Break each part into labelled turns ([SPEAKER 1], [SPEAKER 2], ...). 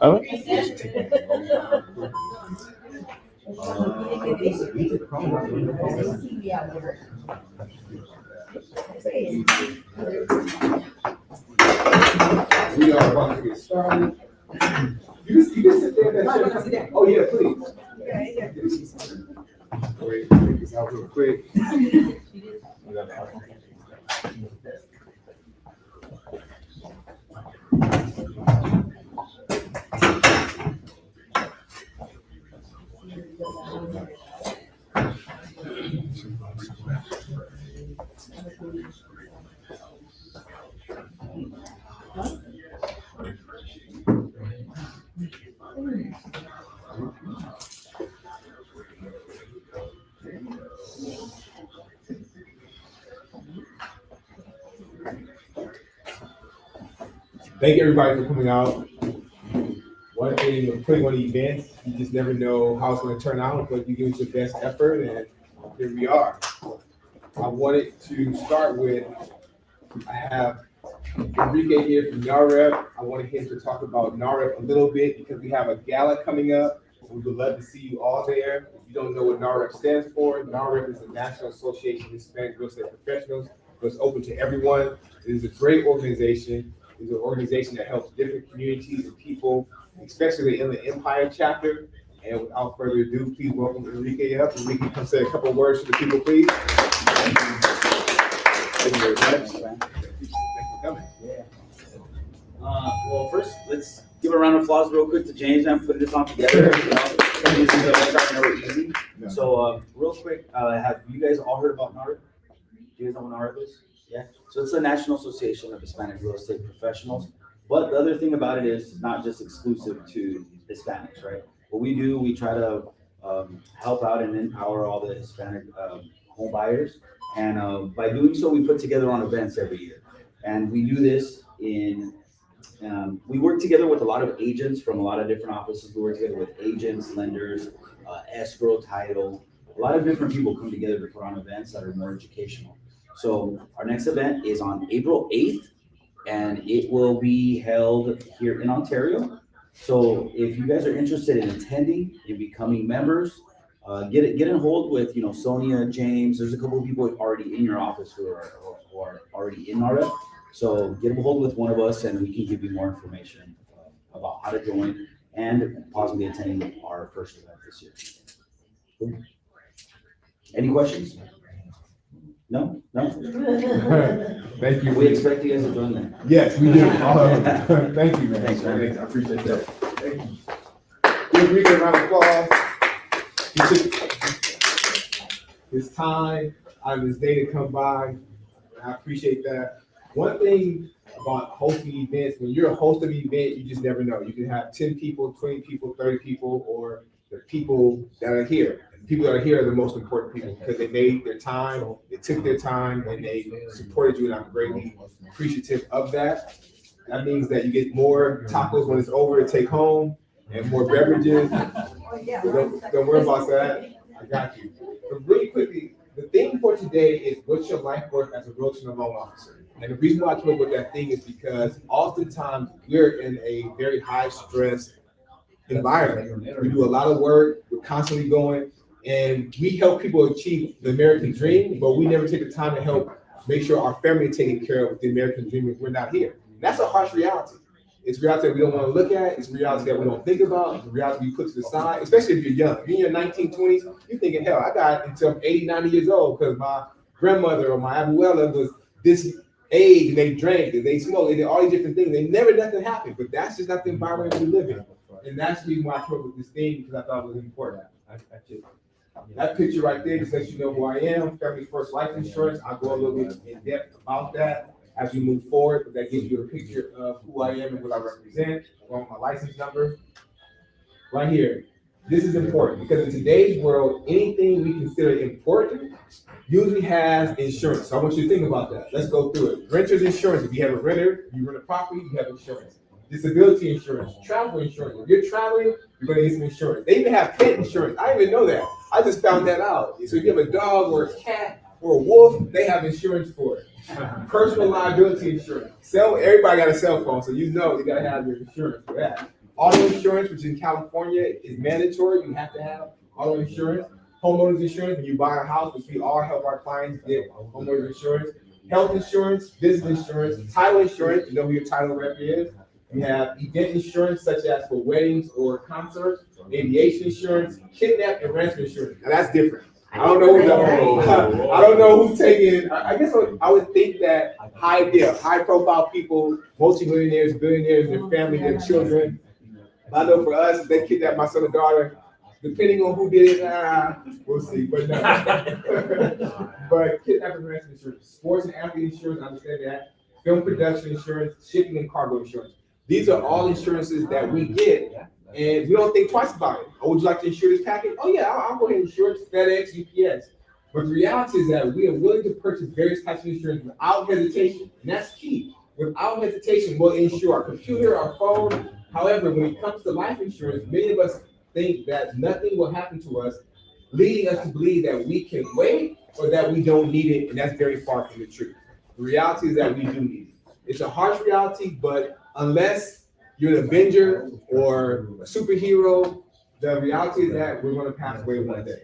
[SPEAKER 1] All right.
[SPEAKER 2] We are about to get started. You can sit there. Oh, yeah, please. Wait, take this out real quick. Thank everybody for coming out. One thing with putting on events, you just never know how it's going to turn out, but you give it your best effort, and here we are. I wanted to start with, I have Enrique here from NAREP. I wanted him to talk about NAREP a little bit because we have a gala coming up. We would love to see you all there. If you don't know what NAREP stands for, NAREP is the National Association of Hispanic Real Estate Professionals. So it's open to everyone. It is a great organization. It's an organization that helps different communities and people, especially in the Empire chapter. And without further ado, please welcome Enrique up. Enrique, come say a couple words to the people, please. Thank you very much. Thanks for coming.
[SPEAKER 3] Yeah. Well, first, let's give a round of applause real quick to James and putting this on together. Easy.
[SPEAKER 2] No.
[SPEAKER 3] So, real quick, have you guys all heard about NAREP? Do you guys know what NAREP is? Yeah. So it's the National Association of Hispanic Real Estate Professionals. But the other thing about it is not just exclusive to Hispanics, right? What we do, we try to help out and empower all the Hispanic home buyers. And by doing so, we put together on events every year. And we do this in, we work together with a lot of agents from a lot of different offices. We work together with agents, lenders, escrow, title. A lot of different people come together to put on events that are more educational. So our next event is on April 8th, and it will be held here in Ontario. So if you guys are interested in attending and becoming members, get in hold with, Sonia, James. There's a couple of people already in your office who are already in NAREP. So get a hold with one of us, and we can give you more information about how to join and possibly attending our first event this year. Cool. Any questions? No?
[SPEAKER 2] Thank you.
[SPEAKER 3] We expect you guys to join them.
[SPEAKER 2] Yes, we do. Thank you, man.
[SPEAKER 3] Thanks, man.
[SPEAKER 2] I appreciate that. Thank you. Give Enrique a round of applause. He took his time out of his day to come by. I appreciate that. One thing about hosting events, when you're a host of an event, you just never know. You can have 10 people, 20 people, 30 people, or the people that are here. And the people that are here are the most important people because they made their time, they took their time, and they supported you, and I'm greatly appreciative of that. That means that you get more tacos when it's over to take home and more beverages. Don't worry about that. I got you. But really quickly, the theme for today is what's your life worth as a realtor and loan officer? And the reason why I came up with that thing is because oftentimes we're in a very high stress environment. We do a lot of work, we're constantly going, and we help people achieve the American dream, but we never take the time to help make sure our family is taken care of with the American dream if we're not here. And that's a harsh reality. It's reality that we don't want to look at. It's reality that we don't think about. It's reality we put to the side, especially if you're young. If you're in your 1920s, you're thinking, hell, I got until I'm 80, 90 years old because my grandmother or my abuela was this age and they drank and they smoked. They did all these different things. They never nothing happened, but that's just not the environment we live in. And that's the reason why I came up with this thing because I thought it was important. That picture right there just lets you know who I am. Family First Life Insurance. I'll go a little bit in depth about that as we move forward, but that gives you a picture of who I am and what I represent, along with my license number. Right here. This is important because in today's world, anything we consider important usually has insurance. So I want you to think about that. Let's go through it. Renter's insurance. If you have a renter, you rent a property, you have insurance. Disability insurance, travel insurance. If you're traveling, you're going to get some insurance. They even have pet insurance. I didn't even know that. I just found that out. So if you have a dog or a cat or a wolf, they have insurance for it. Personal liability insurance. Everybody got a cell phone, so you know you got to have your insurance for that. Auto insurance, which in California is mandatory. You have to have auto insurance. Homeowners insurance, when you buy a house, which we all help our clients get homeowners insurance. Health insurance, business insurance, title insurance, you know who your title rep is. We have event insurance, such as for weddings or concerts, aviation insurance, kidnap and ransom insurance. Now that's different. I don't know I don't know who's taking. I guess I would think that high profile people, multimillionaires, billionaires, their family, their children. I know for us, if they kidnap my son or daughter, depending on who did it, we'll see. But no. But kidnapping and ransom insurance, sports and athlete insurance, I understand that. Film production insurance, shipping and cargo insurance. These are all insurances that we get, and we don't think twice about it. Oh, would you like to insure this package? Oh yeah, I'll go ahead and insure it. FedEx, UPS. But the reality is that we are willing to purchase various types of insurance without hesitation, and that's key. Without hesitation, we'll insure our computer, our phone. However, when it comes to life insurance, many of us think that nothing will happen to us, leading us to believe that we can wait or that we don't need it, and that's very far from the truth. The reality is that we do need it. It's a harsh reality, but unless you're an Avenger or a superhero, the reality is that we're going to pass away one day.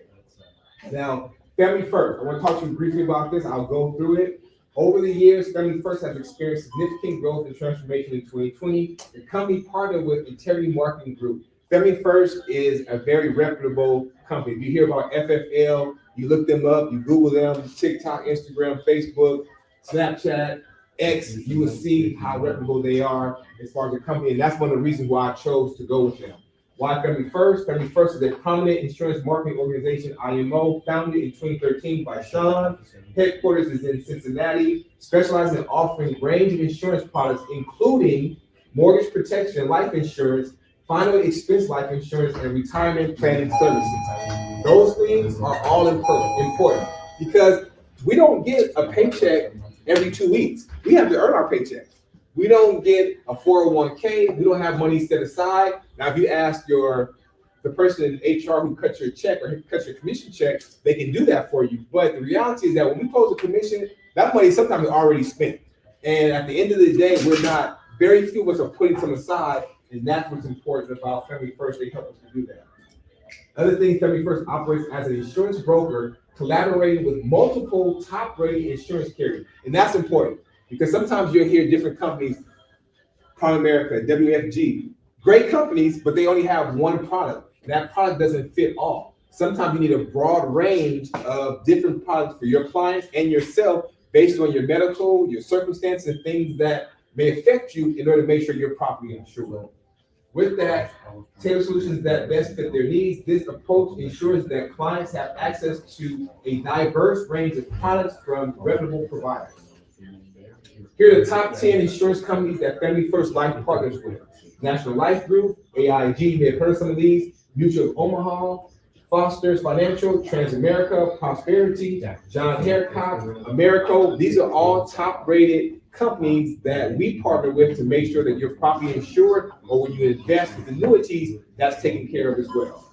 [SPEAKER 2] Now, Family First, I want to talk to you briefly about this. I'll go through it. Over the years, Family First has experienced significant growth and transformation in 2020. The company partnered with Integrity Marketing Group. Family First is a very reputable company. If you hear about FFL, you look them up, you Google them, TikTok, Instagram, Facebook, Snapchat, X, you will see how reputable they are as far as the company. And that's one of the reasons why I chose to go with them. Why Family First? Family First is a prominent insurance marketing organization, IMO, founded in 2013 by Sean. Headquarters is in Cincinnati, specializing in offering a range of insurance products, including mortgage protection and life insurance, final expense life insurance, and retirement planning services. Those things are all important because we don't get a paycheck every 2 weeks. We have to earn our paychecks. We don't get a 401k. We don't have money set aside. Now, if you ask the person in HR who cuts your check or cuts your commission check, they can do that for you. But the reality is that when we close a commission, that money sometimes is already spent. And at the end of the day, very few of us are putting some aside, and that's what's important about Family First. They help us to do that. Other thing, Family First operates as an insurance broker, collaborating with multiple top-rated insurance carriers. And that's important because sometimes you'll hear different companies, Prime America, WFG, great companies, but they only have one product. And that product doesn't fit all. Sometimes you need a broad range of different products for your clients and yourself based on your medical, your circumstances, and things that may affect you in order to make sure you're properly insured. With that, tailor solutions that best fit their needs. This approach ensures that clients have access to a diverse range of products from reputable providers. Here are the top 10 insurance companies that Family First Life partners with. National Life Group, AIG, you may have heard of some of these, Mutual of Omaha, Foster's Financial, Transamerica, Prosperity, John Hancock, Americo. These are all top-rated companies that we partner with to make sure that you're properly insured, or when you invest with annuities, that's taken care of as well.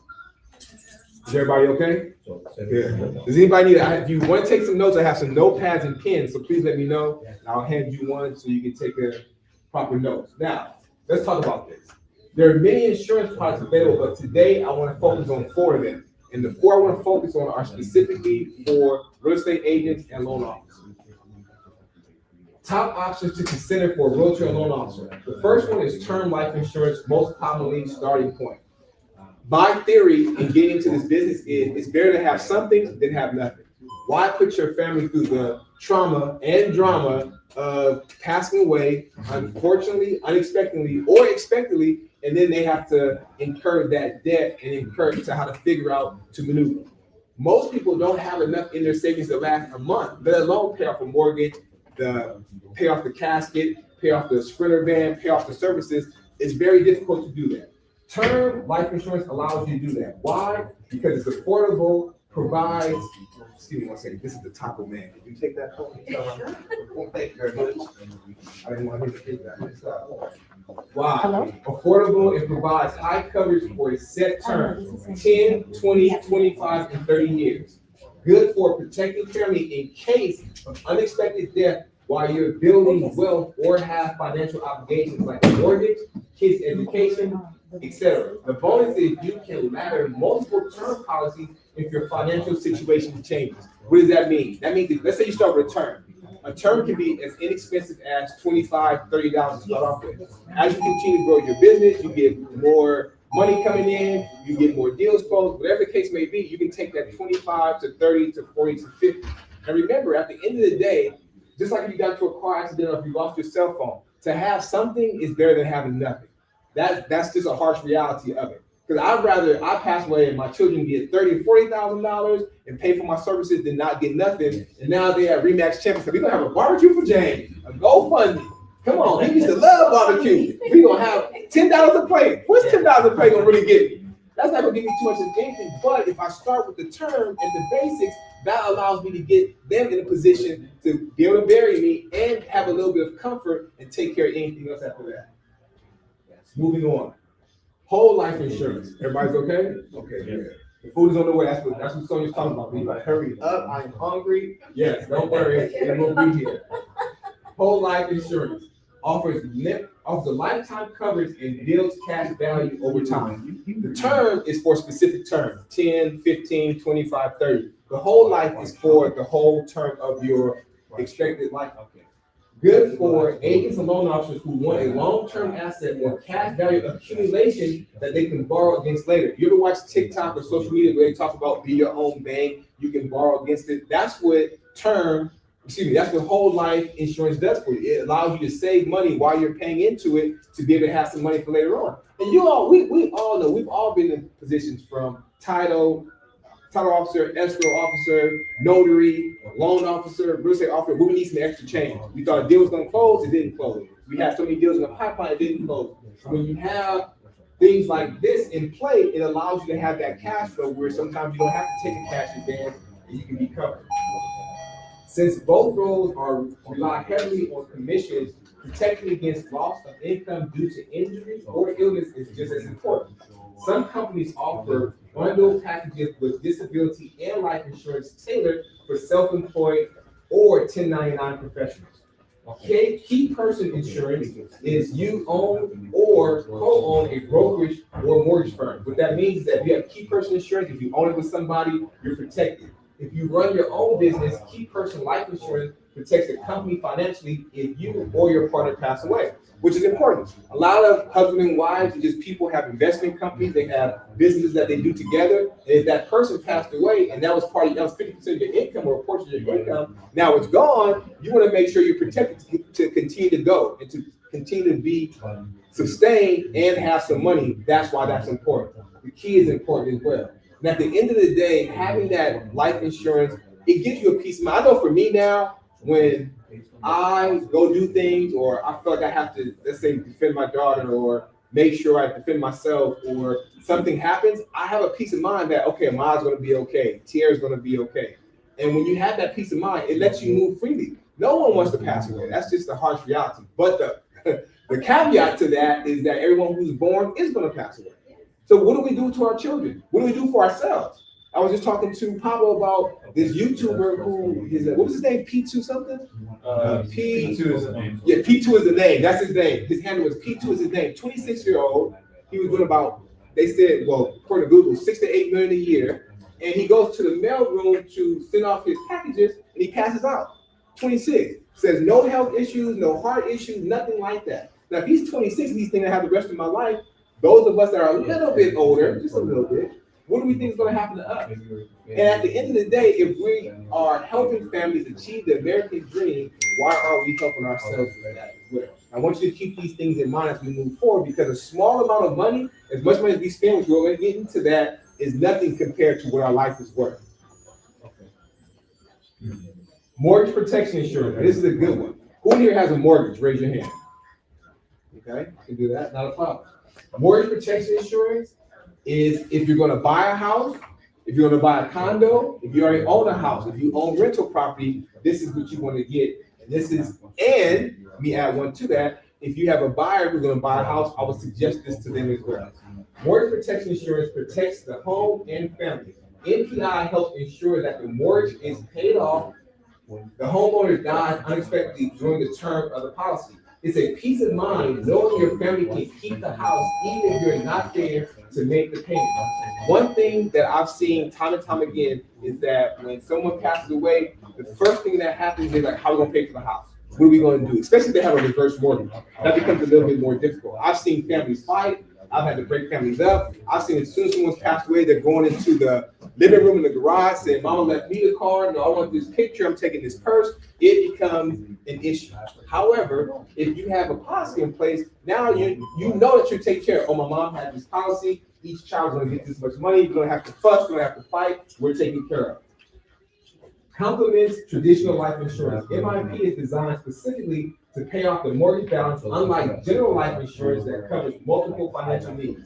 [SPEAKER 2] Is everybody okay? Good. Does anybody need if you want to take some notes, I have some notepads and pens, so please let me know, and I'll hand you one so you can take a proper notes. Now, let's talk about this. There are many insurance products available, but today I want to focus on 4 of them. And the 4 I want to focus on are specifically for real estate agents and loan officers. Top options to consider for a realtor and loan officer. The first one is term life insurance, most commonly starting point. My theory in getting into this business is it's better to have something than have nothing. Why put your family through the trauma and drama of passing away, unfortunately, unexpectedly, or expectedly, and then they have to incur that debt and incur to how to figure out to maneuver. Most people don't have enough in their savings to last a month, let alone pay off a mortgage, pay off the casket, pay off the Sprinter van, pay off the services. It's very difficult to do that. Term life insurance allows you to do that. Why? Because it's affordable, provides, excuse me one second, this is the taco man. Can you take that phone? Well, thank you very much. I didn't want to take that. Why? Hello? Affordable, it provides high coverage for a set term, 10, 20, 25, and 30 years. Good for protecting family in case of unexpected death while you're building wealth or have financial obligations like a mortgage, kids' education, etc. The bonus is you can ladder multiple term policies if your financial situation changes. What does that mean? That means that, let's say you start with a term. A term can be as inexpensive as $25, $30 to start off with. As you continue to grow your business, you get more money coming in, you get more deals closed, whatever the case may be, you can take that 25 to 30 to 40 to 50. And remember, at the end of the day, just like if you got into a car accident or if you lost your cell phone, to have something is better than having nothing. That's just a harsh reality of it. Because I'd rather I pass away and my children get $30,000 to $40,000 and pay for my services than not get nothing. And now they are Remax champions. So we're gonna have a barbecue for James, a GoFundMe. Come on, he used to love barbecue. We're gonna have $10 a plate. What's $10 a plate gonna really get me? That's not gonna give me too much of anything. But if I start with the term and the basics, that allows me to get them in a position to be able to bury me and have a little bit of comfort and take care of anything else after that. Moving on. Whole life insurance. Everybody's okay? Okay, good. The food is on the way. That's what Sonia's talking about. You gotta hurry up. I'm hungry. Yes, don't worry. It will be here. Whole life insurance offers a lifetime coverage and builds cash value over time. The term is for specific terms, 10, 15, 25, 30. The whole life is for the whole term of your expected life. Good for agents and loan officers who want a long-term asset or cash value accumulation that they can borrow against later. You ever watch TikTok or social media where they talk about be your own bank, you can borrow against it? That's what whole life insurance does for you. It allows you to save money while you're paying into it to be able to have some money for later on. And we all know, we've all been in positions from title officer, escrow officer, notary, loan officer, real estate officer, we need some extra change. We thought a deal was gonna close, it didn't close. We had so many deals in the pipeline, it didn't close. So when you have things like this in play, it allows you to have that cash flow where sometimes you don't have to take a cash advance and you can be covered. Since both roles rely heavily on commissions, protecting against loss of income due to injuries or illness is just as important. Some companies offer bundled packages with disability and life insurance tailored for self-employed or 1099 professionals. Key person insurance is you own or co-own a brokerage or mortgage firm. What that means is that if you have key person insurance, if you own it with somebody, you're protected. If you run your own business, key person life insurance protects the company financially if you or your partner pass away, which is important. A lot of husband and wives and just people have investment companies, they have businesses that they do together. And if that person passed away and that was 50% of your income or a portion of your income, now it's gone, you want to make sure you're protected to continue to go and to continue to be sustained and have some money. That's why that's important. The key is important as well. And at the end of the day, having that life insurance, it gives you a peace of mind. I know for me now, when I go do things or I feel like I have to, let's say, defend my daughter or make sure I defend myself or something happens, I have a peace of mind that, okay, Ma's going to be okay, Tierra's going to be okay. And when you have that peace of mind, it lets you move freely. No one wants to pass away. That's just the harsh reality. But the caveat to that is that everyone who's born is going to pass away. So what do we do to our children? What do we do for ourselves? I was just talking to Pablo about this YouTuber what was his name? P2 something?
[SPEAKER 1] P2 is the name.
[SPEAKER 2] Yeah, P2 is the name. That's his name. His handle was P2 is his name. 26-year-old. He was doing about, they said, well, according to Google, 6 to 8 million a year. And he goes to the mail room to send off his packages and he passes out. 26. Says no health issues, no heart issues, nothing like that. Now, if he's 26 and he's thinking I have the rest of my life, those of us that are a little bit older, just a little bit, what do we think is going to happen to us? And at the end of the day, if we are helping families achieve the American dream, why are we helping ourselves with that as well? I want you to keep these things in mind as we move forward, because a small amount of money, as much money as we spend, which we're going to get into that, is nothing compared to what our life is worth. Mortgage protection insurance. This is a good one. Who here has a mortgage? Raise your hand. Okay, I can do that. Not a problem. Mortgage protection insurance is if you're going to buy a house, if you're going to buy a condo, if you already own a house, if you own rental property, this is what you want to get. And let me add one to that. If you have a buyer who's going to buy a house, I would suggest this to them as well. Mortgage protection insurance protects the home and family. NPI helps ensure that the mortgage is paid off when the homeowner dies unexpectedly during the term of the policy. It's a peace of mind knowing your family can keep the house even if you're not there to make the payment. One thing that I've seen time and time again is that when someone passes away, the first thing that happens is like, how are we gonna pay for the house? What are we gonna do? Especially if they have a reverse mortgage. That becomes a little bit more difficult. I've seen families fight. I've had to break families up. I've seen as soon as someone's passed away, they're going into the living room in the garage saying, Mama left me the car. No, I want this picture. I'm taking this purse. It becomes an issue. However, if you have a policy in place, now you know that you take care of. Oh, my mom had this policy. Each child's gonna get this much money. You don't have to fuss. You don't have to fight. We're taken care of. Complements traditional life insurance. MIP is designed specifically to pay off the mortgage balance, unlike general life insurance that covers multiple financial needs.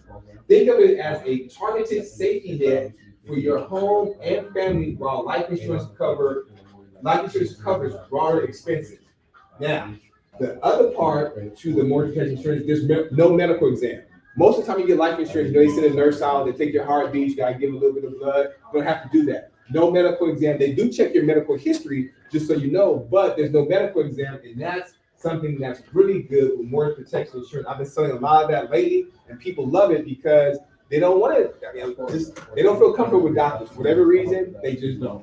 [SPEAKER 2] Think of it as a targeted safety net for your home and family, while life insurance covers broader expenses. Now, the other part to the mortgage insurance, there's no medical exam. Most of the time you get life insurance, they send a nurse out, they take your heartbeat, you gotta give a little bit of blood. You don't have to do that. No medical exam. They do check your medical history, just so you know, but there's no medical exam, and that's something that's really good with mortgage protection insurance. I've been selling a lot of that lately, and people love it because they don't want to, they don't feel comfortable with doctors. For whatever reason, they just don't.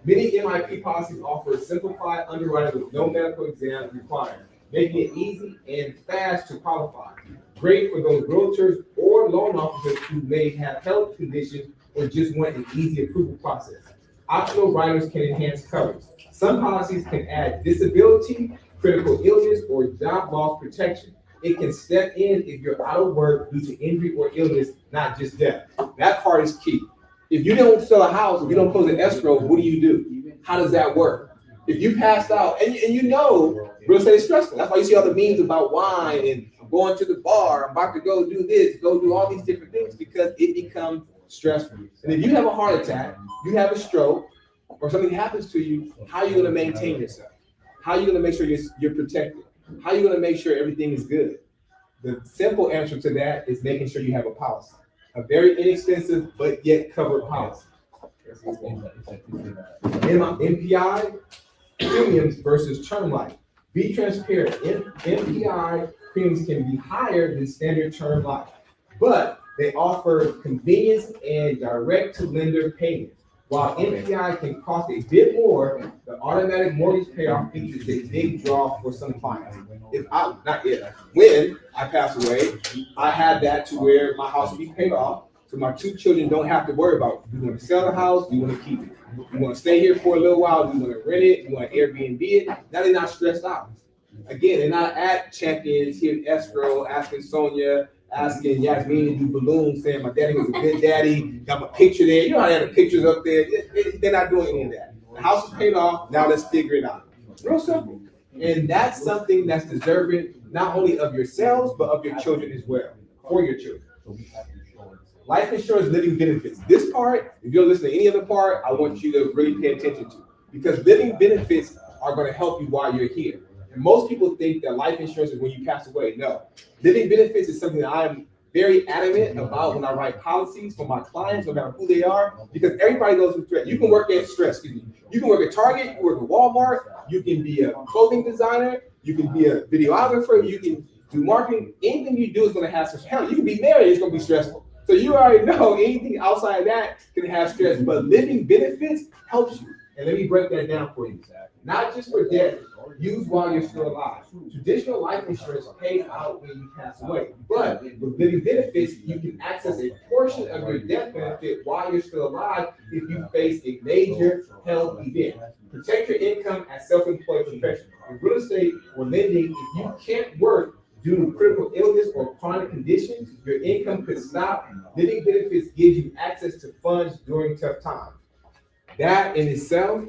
[SPEAKER 2] Many MIP policies offer simplified underwriting with no medical exam required, making it easy and fast to qualify. Great for those realtors or loan officers who may have health conditions or just want an easy approval process. Optional riders can enhance coverage. Some policies can add disability, critical illness, or job loss protection. It can step in if you're out of work due to injury or illness, not just death. That part is key. If you don't sell a house, if you don't close an escrow, what do? How does that work? If you passed out, and you know real estate is stressful. That's why you see all the memes about wine and I'm going to the bar, I'm about to go do this, go do all these different things, because it becomes stressful. And if you have a heart attack, you have a stroke, or something happens to you, how are you going to maintain yourself? How are you going to make sure you're protected? How are you going to make sure everything is good? The simple answer to that is making sure you have a policy, a very inexpensive but yet covered policy. MPI premiums versus term life. Be transparent. MPI premiums can be higher than standard term life, but they offer convenience and direct to lender payments. While MPI can cost a bit more, the automatic mortgage payoff feature is a big draw for some clients. When I pass away, I had that to where my house will be paid off, so my two children don't have to worry about, do you want to sell the house, do you want to keep it? You want to stay here for a little while, do you want to rent it, do you want to Airbnb it? Now they're not stressed out. Again, they're not at check-ins, here in escrow, asking Sonia, asking Yasmin to do balloons, saying my daddy was a good daddy, got my picture there. You know how they have the pictures up there. They're not doing any of that. The house is paid off, now let's figure it out. Real simple. And that's something that's deserving not only of yourselves, but of your children as well, for your children. Life insurance living benefits. This part, if you're listening to any other part, I want you to really pay attention to, because living benefits are going to help you while you're here. And most people think that life insurance is when you pass away. No, living benefits is something that I'm very adamant about when I write policies for my clients, no matter who they are, because everybody goes through threat. You can work at You can work at Target, you can work at Walmart, you can be a clothing designer, you can be a videographer, you can do marketing. Anything you do is going to have some hell. You can be married, it's going to be stressful. So you already know anything outside of that can have stress, but living benefits helps you. And let me break that down for you. Not just for death, use while you're still alive. Traditional life insurance pays out when you pass away, but with living benefits, you can access a portion of your death benefit while you're still alive if you face a major health event. Protect your income as self-employed professional. In real estate or lending, if you can't work due to critical illness or chronic conditions, your income could stop. Living benefits gives you access to funds during tough times. That in itself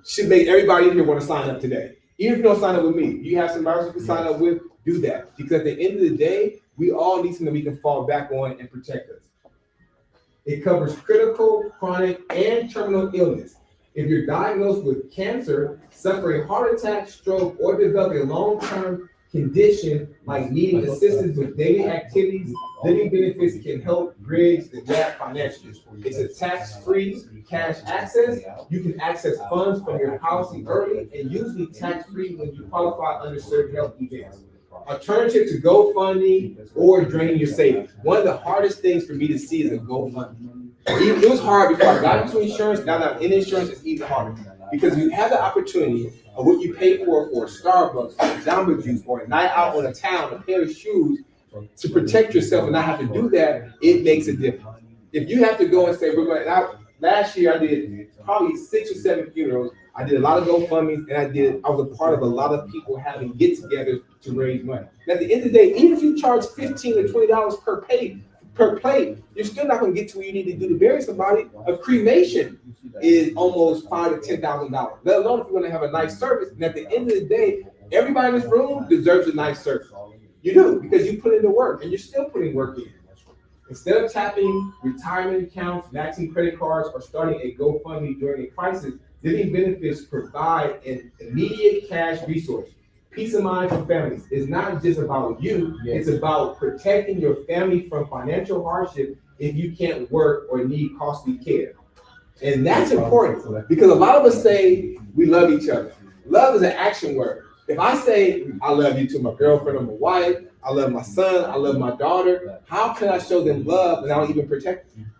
[SPEAKER 2] should make everybody here want to sign up today. Even if you don't sign up with me, you have somebody else you can sign up with, do that. Because at the end of the day, we all need something we can fall back on and protect us. It covers critical, chronic, and terminal illness. If you're diagnosed with cancer, suffer a heart attack, stroke, or develop a long-term condition like needing assistance with daily activities, living benefits can help bridge the gap financially. It's a tax-free cash access. You can access funds from your policy early and usually tax-free when you qualify under certain health events. Alternative to GoFundMe or draining your savings. One of the hardest things for me to see is a GoFundMe. It was hard before I got into insurance. Now that I'm in insurance, it's even harder because you have the opportunity of what you pay for Starbucks, or Jamba Juice, or a night out on a town, a pair of shoes to protect yourself and not have to do that. It makes a difference. If you have to go and say, we're going to, last year I did probably 6 or 7 funerals. I did a lot of GoFundMes, and I was a part of a lot of people having get-togethers to raise money. And at the end of the day, even if you charge $15 or $20 per plate, you're still not going to get to where you need to do to bury somebody. A cremation is almost $5,000 to $10,000. Let alone if you want to have a nice service. And at the end of the day, everybody in this room deserves a nice service. You do, because you put in the work, and you're still putting work in. Instead of tapping retirement accounts, maxing credit cards, or starting a GoFundMe during a crisis, living benefits provide an immediate cash resource. Peace of mind for families is not just about you, it's about protecting your family from financial hardship if you can't work or need costly care. And that's important because a lot of us say we love each other. Love is an action word. If I say I love you to my girlfriend or my wife, I love my son, I love my daughter, how can I show them love and I don't even protect them?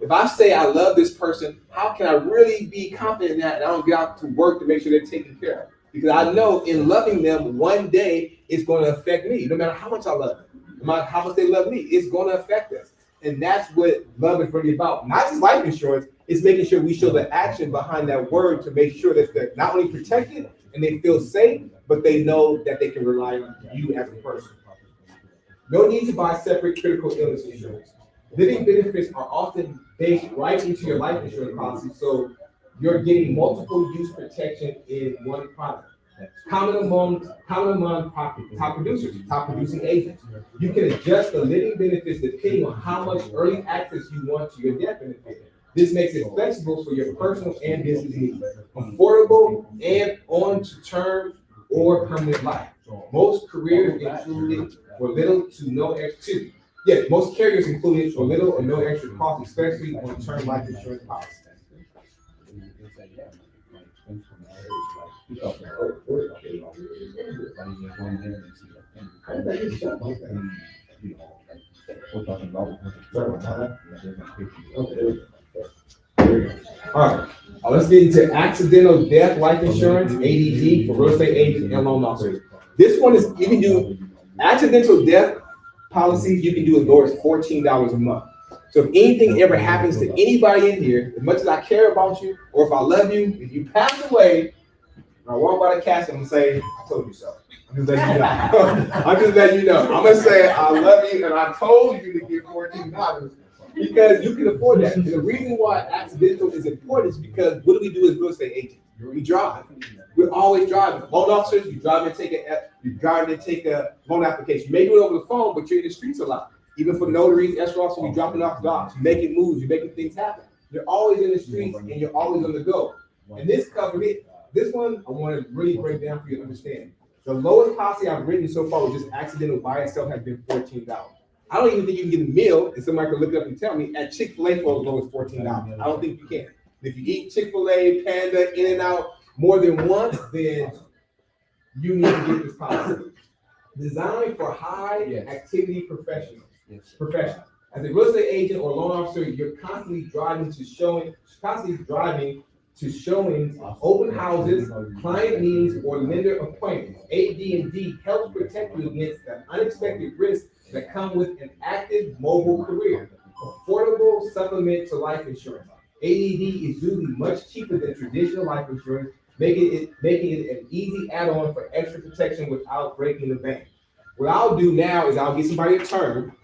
[SPEAKER 2] If I say I love this person, how can I really be confident in that and I don't get out to work to make sure they're taken care of? Because I know in loving them, one day it's going to affect me. No matter how much I love them, no matter how much they love me, it's going to affect us. And that's what love is really about. Not just life insurance, it's making sure we show the action behind that word to make sure that they're not only protected and they feel safe, but they know that they can rely on you as a person. No need to buy separate critical illness insurance. Living benefits are often baked right into your life insurance policy, so you're getting multiple use protection in one product. Common among top producing agents. You can adjust the living benefits depending on how much early access you want to your death benefit. This makes it flexible for your personal and business needs, affordable and on to term or permanent life. Most careers included for little to no extra. Most carriers included for little or no extra cost, especially on term life insurance policies. All right, let's get into accidental death life insurance, ADD, for real estate agents and loan officers. This one is, you can do accidental death policies, you can do as low as $14 a month. So if anything ever happens to anybody in here, as much as I care about you, or if I love you, if you pass away, I walk by the casket and say, I told you so. I'm just letting you know. I'm just letting you know. I'm gonna say I love you and I told you to get $14 because you can afford that. And the reason why accidental is important is because what do we do as real estate agents? We drive. We're always driving. Loan officers, you drive and take a loan application. You may do it over the phone, but you're in the streets a lot. Even for notaries, escrow officers, you're dropping off docs, you're making moves, you're making things happen. You're always in the streets and you're always on the go. And this covered it. This one I want to really break down for you to understand. The lowest policy I've written so far with just accidental by itself has been $14. I don't even think you can get a meal, and somebody can look it up and tell me, at Chick-fil-A for as low as $14. I don't think you can. If you eat Chick-fil-A, Panda, In-N-Out more than once, then you need to get this policy. Designed for high activity professionals. As a real estate agent or loan officer, you're constantly driving to showings, open houses, client meetings, or lender appointments. AD&D helps protect you against the unexpected risks that come with an active mobile career. Affordable supplement to life insurance. ADD is usually much cheaper than traditional life insurance, making it an easy add-on for extra protection without breaking the bank. What I'll do now is I'll get somebody a term,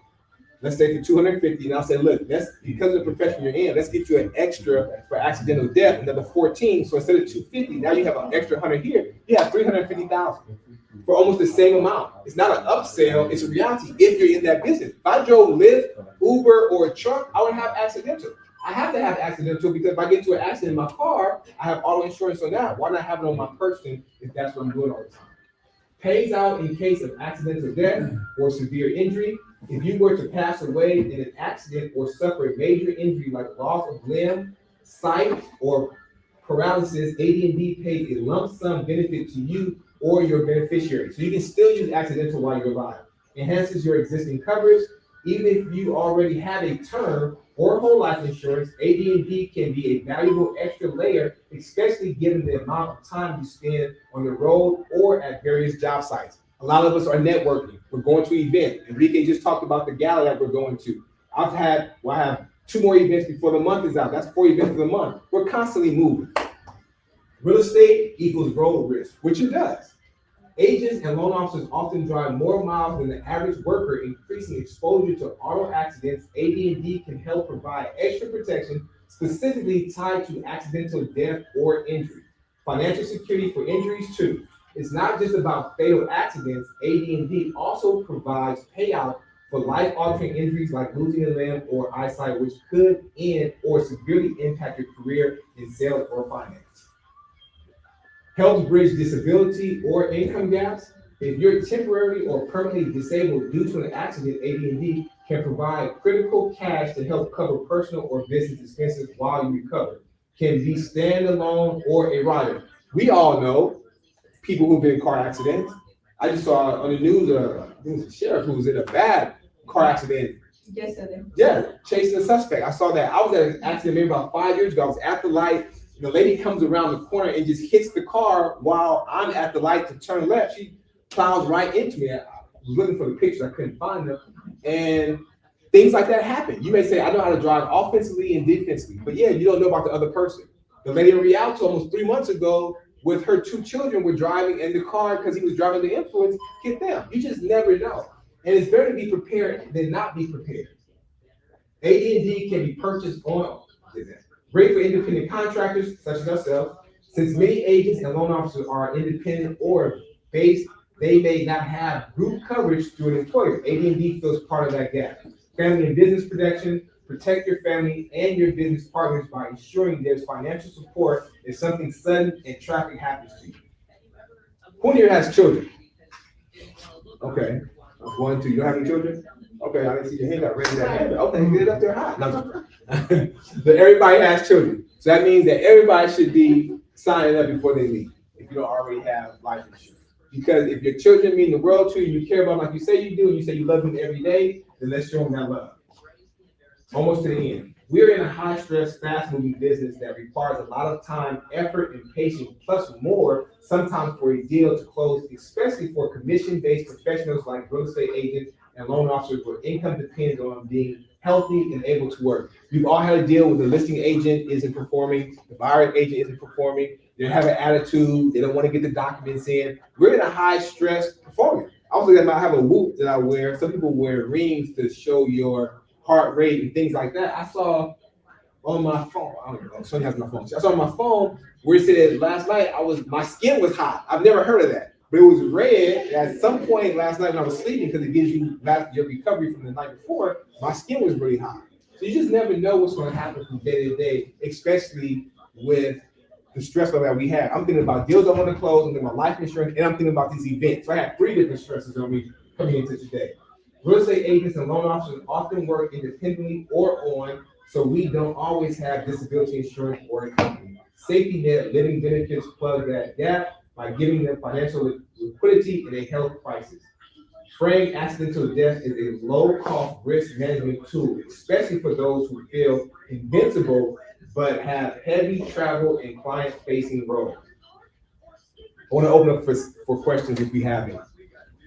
[SPEAKER 2] let's say for $250, and I'll say, look, that's because of the profession you're in, let's get you an extra for accidental death, another 14. So instead of $250, now you have an extra 100 here. You have $350,000 for almost the same amount. It's not an upsell, it's a reality if you're in that business. If I drove Lyft, Uber, or a truck, I would have accidental. I have to have accidental because if I get into an accident in my car, I have auto insurance on that. Why not have it on my person if that's what I'm doing all the time? Pays out in case of accidental death or severe injury. If you were to pass away in an accident or suffer a major injury like loss of limb, sight, or paralysis, AD&D pays a lump sum benefit to you or your beneficiary. So you can still use accidental while you're alive. Enhances your existing coverage. Even if you already have a term or whole life insurance, AD&D can be a valuable extra layer, especially given the amount of time you spend on the road or at various job sites. A lot of us are networking. We're going to events. Enrique just talked about the gala that we're going to. I have 2 more events before the month is out. That's 4 events of the month. We're constantly moving. Real estate equals road risk, which it does. Agents and loan officers often drive more miles than the average worker, increasing exposure to auto accidents. AD&D can help provide extra protection specifically tied to accidental death or injury. Financial security for injuries too. It's not just about fatal accidents. AD&D also provides payout for life-altering injuries like losing a limb or eyesight, which could end or severely impact your career in sales or finance. Helps bridge disability or income gaps. If you're temporarily or permanently disabled due to an accident, AD&D can provide critical cash to help cover personal or business expenses while you recover. Can be standalone or a rider. We all know people who've been in car accidents. I just saw on the news, I think it was a sheriff who was in a bad car accident.
[SPEAKER 4] Yesterday.
[SPEAKER 2] Yeah, chasing a suspect. I saw that. I was at an accident maybe about 5 years ago. I was at the light. The lady comes around the corner and just hits the car while I'm at the light to turn left. She plows right into me. I was looking for the pictures. I couldn't find them. And things like that happen. You may say, I know how to drive offensively and defensively. But yeah, you don't know about the other person. The lady in Realtor almost 3 months ago with her 2 children were driving in the car because he was driving the influence, hit them. You just never know. And it's better to be prepared than not be prepared. AD&D can be purchased on great for independent contractors such as ourselves. Since many agents and loan officers are independent or based, they may not have group coverage through an employer. AD&D fills part of that gap. Family and business protection, protect your family and your business partners by ensuring there's financial support if something sudden and traffic happens to you. Who here has children? Okay, 1, 2. You don't have any children? Okay, I didn't see your hand up. Raise that hand. Okay, get it up there high. No. But everybody has children. So that means that everybody should be signing up before they leave, if you don't already have life insurance. Because if your children mean the world to you, you care about them like you say you do, and you say you love them every day, then let's show them that love. Almost to the end. We're in a high-stress, fast-moving business that requires a lot of time, effort, and patience, plus more, sometimes for a deal to close, especially for commission-based professionals like real estate agents and loan officers where income depends on being healthy and able to work. We've all had a deal with the listing agent isn't performing, the buyer agent isn't performing, they have an attitude, they don't want to get the documents in. We're in a high-stress performance. I was looking at, I have a Whoop that I wear. Some people wear rings to show your heart rate and things like that. I saw on my phone, I don't know, Sonia has my phone. I saw on my phone where it said last night my skin was hot. I've never heard of that. But it was red at some point last night when I was sleeping because it gives you your recovery from the night before. My skin was really hot. So you just never know what's going to happen from day to day, especially with the stress level that we have. I'm thinking about deals I want to close, I'm thinking about life insurance, and I'm thinking about these events. So I had 3 different stresses on me coming into today. Real estate agents and loan officers often work independently or on, so we don't always have disability insurance or a company. Safety net living benefits plug that gap by giving them financial liquidity in a health crisis. Fraying accidental death is a low-cost risk management tool, especially for those who feel invincible but have heavy travel and client-facing roles. I want to open up for questions if we have any.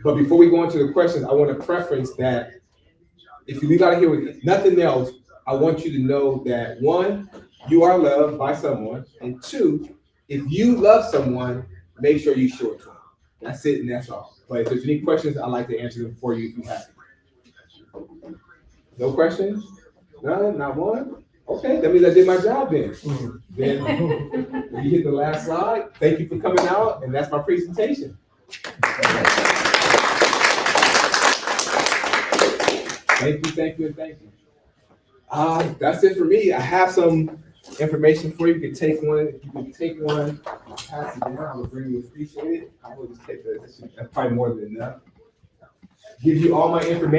[SPEAKER 2] But before we go into the questions, I want to preference that if you leave out of here with nothing else, I want you to know that 1, you are loved by someone, and 2, if you love someone, make sure you show it to them. That's it, and that's all. But if there's any questions, I'd like to answer them for you if you have any. No questions? None? Not one? Okay, that means I did my job then. Then you hit the last slide. Thank you for coming out, and that's my presentation. Thank you. That's it for me. I have some information for you. You can take one. If you can take one. pass it down. I would really appreciate it. I will just take that. That's probably more than enough. Give you all my information.